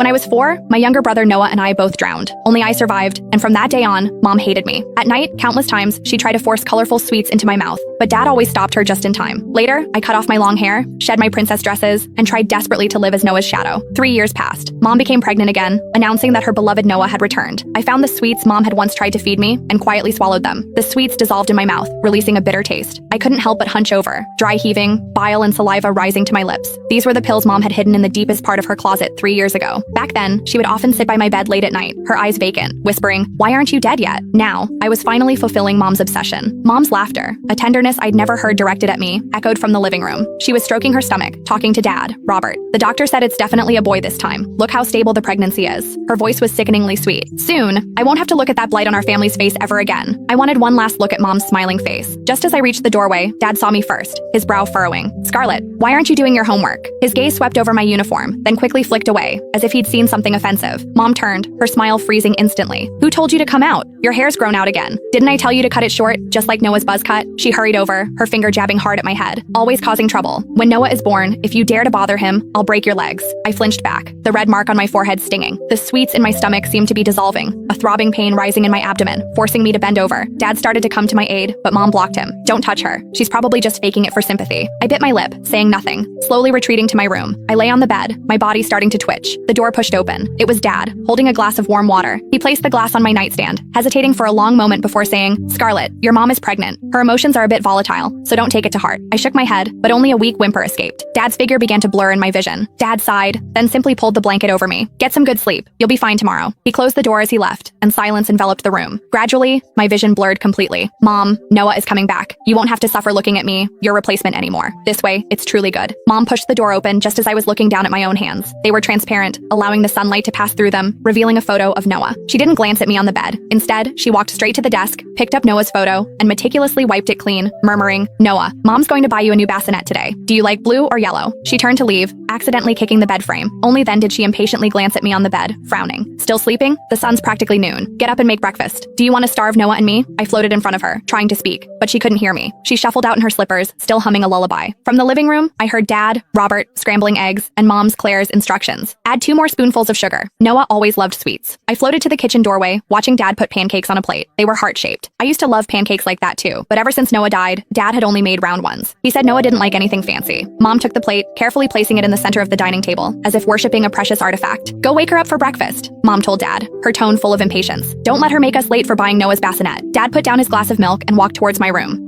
When I was 4, my younger brother Noah and I both drowned. Only I survived, and from that day on, Mom hated me. At night, countless times, she tried to force colorful sweets into my mouth, but Dad always stopped her just in time. Later, I cut off my long hair, shed my princess dresses, and tried desperately to live as Noah's shadow. 3 years passed. Mom became pregnant again, announcing that her beloved Noah had returned. I found the sweets Mom had once tried to feed me and quietly swallowed them. The sweets dissolved in my mouth, releasing a bitter taste. I couldn't help but hunch over, dry heaving, bile and saliva rising to my lips. These were the pills Mom had hidden in the deepest part of her closet 3 years ago. Back then, she would often sit by my bed late at night, her eyes vacant, whispering, "Why aren't you dead yet?" Now, I was finally fulfilling Mom's obsession. Mom's laughter, a tenderness I'd never heard directed at me, echoed from the living room. She was stroking her stomach, talking to Dad, Robert. "The doctor said it's definitely a boy this time. Look how stable the pregnancy is." Her voice was sickeningly sweet. "Soon, I won't have to look at that blight on our family's face ever again." I wanted one last look at Mom's smiling face. Just as I reached the doorway, Dad saw me first, his brow furrowing. "Scarlett, why aren't you doing your homework?" His gaze swept over my uniform, then quickly flicked away, as if he'd seen something offensive. Mom turned, her smile freezing instantly. "Who told you to come out? Your hair's grown out again. Didn't I tell you to cut it short, just like Noah's buzz cut?" She hurried over, her finger jabbing hard at my head, always causing trouble. "When Noah is born, if you dare to bother him, I'll break your legs." I flinched back, the red mark on my forehead stinging. The sweets in my stomach seemed to be dissolving, a throbbing pain rising in my abdomen, forcing me to bend over. Dad started to come to my aid, but Mom blocked him. "Don't touch her. She's probably just faking it for sympathy." I bit my lip, saying nothing, slowly retreating to my room. I lay on the bed, my body starting to twitch. The door pushed open. It was Dad, holding a glass of warm water. He placed the glass on my nightstand, hesitating for a long moment before saying, "Scarlett, your mom is pregnant. Her emotions are a bit volatile, so don't take it to heart." I shook my head, but only a weak whimper escaped. Dad's figure began to blur in my vision. Dad sighed, then simply pulled the blanket over me. "Get some good sleep. You'll be fine tomorrow." He closed the door as he left, and silence enveloped the room. Gradually, my vision blurred completely. "Mom, Noah is coming back. You won't have to suffer looking at me, your replacement anymore. This way, it's truly good." Mom pushed the door open just as I was looking down at my own hands. They were transparent, allowing the sunlight to pass through them, revealing a photo of Noah. She didn't glance at me on the bed. Instead, she walked straight to the desk, picked up Noah's photo, and meticulously wiped it clean, murmuring, "Noah, Mom's going to buy you a new bassinet today. Do you like blue or yellow?" She turned to leave, accidentally kicking the bed frame. Only then did she impatiently glance at me on the bed, frowning. "Still sleeping? The sun's practically noon. Get up and make breakfast. Do you want to starve Noah and me?" I floated in front of her, trying to speak, but she couldn't hear me. She shuffled out in her slippers, still humming a lullaby. From the living room, I heard Dad, Robert, scrambling eggs, and Mom's Claire's instructions. "Add 2 more spoonfuls of sugar." Noah always loved sweets. I floated to the kitchen doorway, watching Dad put pancakes on a plate. They were heart-shaped. I used to love pancakes like that too, but ever since Noah died, Dad had only made round ones. He said Noah didn't like anything fancy. Mom took the plate, carefully placing it in the center of the dining table, as if worshipping a precious artifact. "Go wake her up for breakfast," Mom told Dad, her tone full of impatience. "Don't let her make us late for buying Noah's bassinet." Dad put down his glass of milk and walked towards my room.